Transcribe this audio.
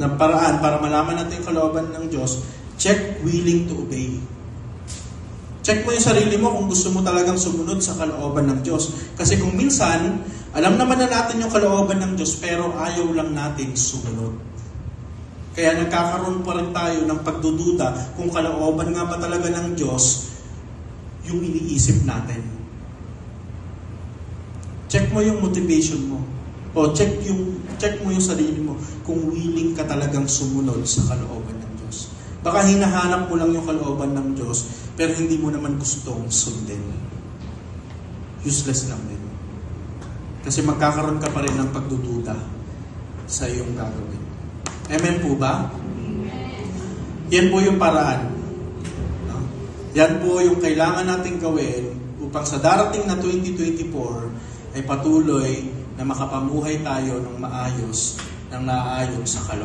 na paraan para malaman natin yung kalooban ng Diyos, check willing to obey. Check mo yung sarili mo kung gusto mo talagang sumunod sa kalooban ng Diyos. Kasi kung minsan, alam naman na natin yung kalooban ng Diyos, pero ayaw lang natin sumunod. Kaya nagkakaroon pa rin tayo ng pagdududa kung kalooban nga ba talaga ng Diyos yung iniisip natin. Check mo yung motivation mo. O check mo yung sarili mo kung willing ka talagang sumunod sa kalooban ng Diyos. Baka hinahanap mo lang yung kalooban ng Diyos, pero hindi mo naman gustong sundin. Useless lang din. Kasi magkakaroon ka pa rin ng pagdududa sa iyong gagawin. Amen po ba? Amen. Yan po yung paraan. No? Yan po yung kailangan natin gawin upang sa darating na 2024 ay patuloy na makapamuhay tayo ng maayos, ng naayon sa kalooban.